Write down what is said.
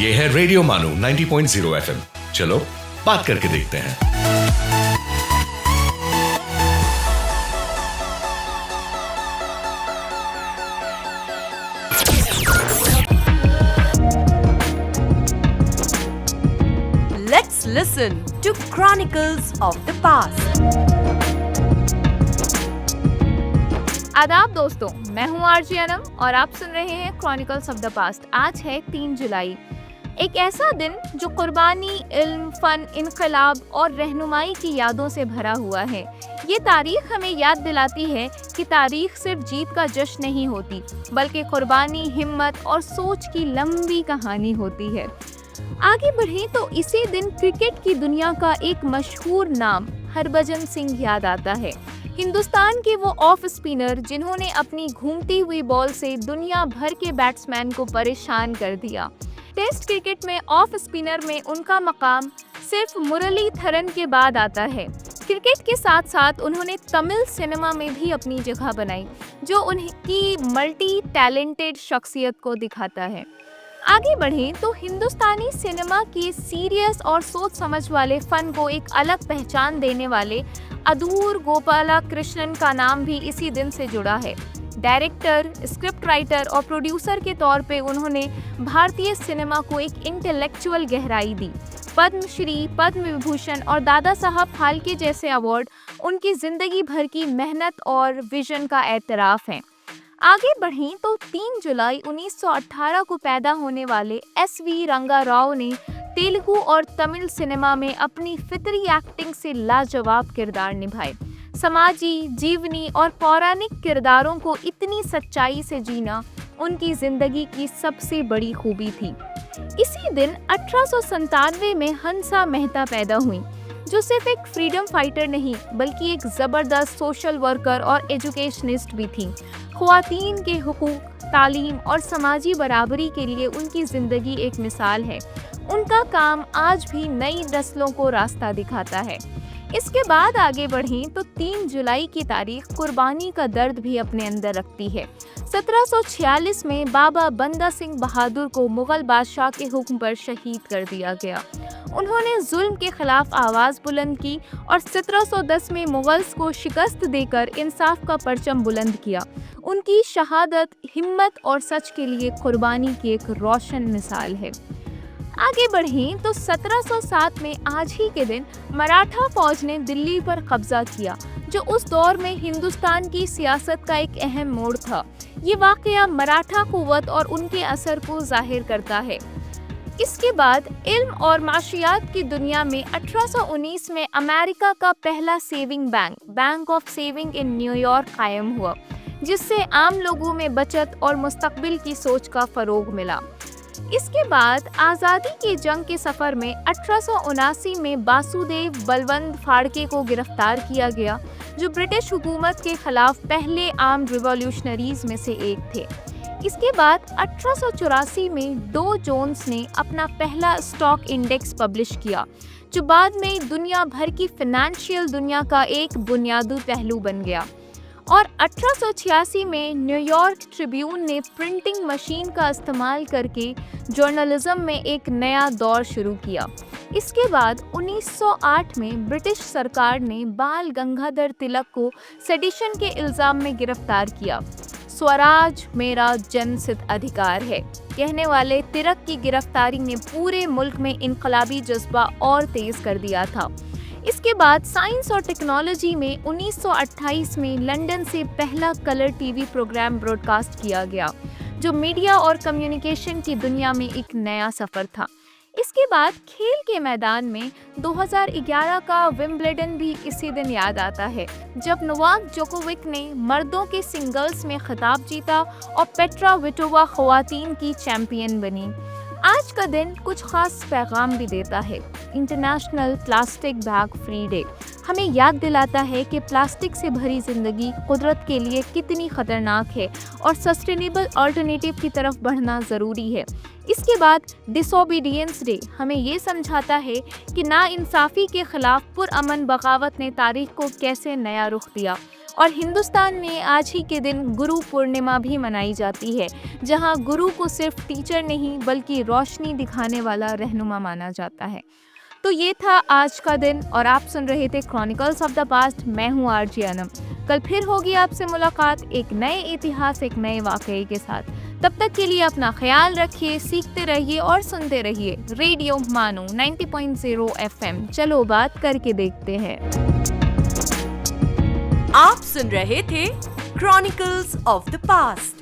ये है रेडियो मानो 90.0 FM। चलो बात करके देखते हैं। Let's listen to Chronicles of the Past. आदाब दोस्तों, मैं हूं आरजे अनम और आप सुन रहे हैं क्रॉनिकल्स ऑफ द पास्ट। आज है 3 जुलाई, एक ऐसा दिन जो कुर्बानी, इल्म, फन, इनकलाब और रहनुमाई की यादों से भरा हुआ है। ये तारीख हमें याद दिलाती है कि तारीख सिर्फ जीत का जश्न नहीं होती, बल्कि कुर्बानी, हिम्मत और सोच की लंबी कहानी होती है। आगे बढ़ें तो इसी दिन क्रिकेट की दुनिया का एक मशहूर नाम हरभजन सिंह याद आता है। हिंदुस्तान के वो ऑफ स्पिनर जिन्होंने अपनी घूमती हुई बॉल से दुनिया भर के बैट्समैन को परेशान कर दिया। टेस्ट क्रिकेट में ऑफ स्पिनर में उनका मकाम सिर्फ मुरलीधरन के बाद आता है। क्रिकेट के साथ साथ उन्होंने तमिल सिनेमा में भी अपनी जगह बनाई, जो उनकी मल्टी टैलेंटेड शख्सियत को दिखाता है। आगे बढ़ें तो हिंदुस्तानी सिनेमा के सीरियस और सोच समझ वाले फन को एक अलग पहचान देने वाले अदूर गोपाला कृष्णन का नाम भी इसी दिन से जुड़ा है। डायरेक्टर, स्क्रिप्ट राइटर और प्रोड्यूसर के तौर पे उन्होंने भारतीय सिनेमा को एक इंटेलेक्चुअल गहराई दी। पद्मश्री, पद्म विभूषण और दादा साहब फाल्के जैसे अवार्ड उनकी जिंदगी भर की मेहनत और विजन का एतराफ़ हैं। आगे बढ़ें तो 3 जुलाई 1918 को पैदा होने वाले एस.वी. रंगा राव ने तेलुगु और तमिल सिनेमा में अपनी फितरी एक्टिंग से लाजवाब किरदार निभाए। समाजी, जीवनी और पौराणिक किरदारों को इतनी सच्चाई से जीना उनकी जिंदगी की सबसे बड़ी खूबी थी। इसी दिन 1897 में हंसा मेहता पैदा हुई, जो सिर्फ एक फ्रीडम फाइटर नहीं बल्कि एक ज़बरदस्त सोशल वर्कर और एजुकेशनिस्ट भी थी। ख़वातीन के हुकूक, तालीम और समाजी बराबरी के लिए उनकी ज़िंदगी एक मिसाल है। उनका काम आज भी नई नस्लों को रास्ता दिखाता है। इसके बाद आगे बढ़ें तो 3 जुलाई की तारीख कुर्बानी का दर्द भी अपने अंदर रखती है। 1746 में बाबा बंदा सिंह बहादुर को मुग़ल बादशाह के हुक्म पर शहीद कर दिया गया। उन्होंने जुल्म के खिलाफ आवाज़ बुलंद की और 1710 में मुग़ल्स को शिकस्त देकर इंसाफ का परचम बुलंद किया। उनकी शहादत हिम्मत और सच के लिए कुर्बानी की एक रोशन मिसाल है। आगे बढ़ें तो 1707 में आज ही के दिन मराठा फौज ने दिल्ली पर कब्जा किया, जो उस दौर में हिंदुस्तान की सियासत का एक अहम मोड़ था। ये वाक़या मराठा कुव्वत और उनके असर को जाहिर करता है। इसके बाद इल्म और माशियात की दुनिया में 1819 में अमेरिका का पहला saving bank, bank of saving in New York कायम हुआ, जिससे आम लोगों में बचत और मुस्तकबिल की सोच का फ़रोग मिला। इसके बाद आज़ादी की जंग के सफ़र में 1879 में वासुदेव बलवंत फाड़के को गिरफ्तार किया गया, जो ब्रिटिश हुकूमत के खिलाफ पहले आर्म्ड रिवॉल्यूशनरीज में से एक थे। इसके बाद 1884 में डो जोन्स ने अपना पहला स्टॉक इंडेक्स पब्लिश किया, जो बाद में दुनिया भर की फाइनेंशियल दुनिया का एक बुनियादी पहलू बन गया। और 1886 में न्यूयॉर्क ट्रिब्यून ने प्रिंटिंग मशीन का इस्तेमाल करके जर्नलिज्म में एक नया दौर शुरू किया। इसके बाद 1908 में ब्रिटिश सरकार ने बाल गंगाधर तिलक को सेडिशन के इल्ज़ाम में गिरफ्तार किया। स्वराज मेरा जन्मसिद्ध अधिकार है कहने वाले तिलक की गिरफ्तारी ने पूरे मुल्क में इनकलाबी जज्बा और तेज कर दिया था। इसके बाद साइंस और टेक्नोलॉजी में 1928 में लंदन से पहला कलर टीवी प्रोग्राम ब्रॉडकास्ट किया गया, जो मीडिया और कम्युनिकेशन की दुनिया में एक नया सफ़र था। इसके बाद खेल के मैदान में 2011 का विंबलडन भी इसी दिन याद आता है, जब नोवाक जोकोविक ने मर्दों के सिंगल्स में खिताब जीता और पेट्रा विटोवा ख़वातीन की चैंपियन बनी। आज का दिन कुछ खास पैगाम भी देता है। International plastic bag free day हमें याद दिलाता है कि प्लास्टिक से भरी ज़िंदगी कुदरत के लिए कितनी ख़तरनाक है और सस्टेनेबल अल्टरनेटिव की तरफ बढ़ना ज़रूरी है। इसके बाद डिसोबीडियंस डे हमें ये समझाता है कि नाइंसाफ़ी के ख़िलाफ़ पुरअमन बगावत ने तारीख़ को कैसे नया रुख दिया और हिंदुस्तान में आज ही के दिन गुरु पूर्णिमा भी मनाई जाती है, जहां गुरु को सिर्फ टीचर नहीं बल्कि रोशनी दिखाने वाला रहनुमा माना जाता है। तो ये था आज का दिन और आप सुन रहे थे क्रॉनिकल्स ऑफ द पास्ट। मैं हूँ आरजे अनम। कल फिर होगी आपसे मुलाकात एक नए इतिहास, एक नए वाकये के साथ। तब तक के लिए अपना ख्याल रखिए, सीखते रहिए और सुनते रहिए रेडियो मानो 90.0 FM। चलो बात करके देखते हैं। आप सुन रहे थे क्रॉनिकल्स ऑफ द पास्ट।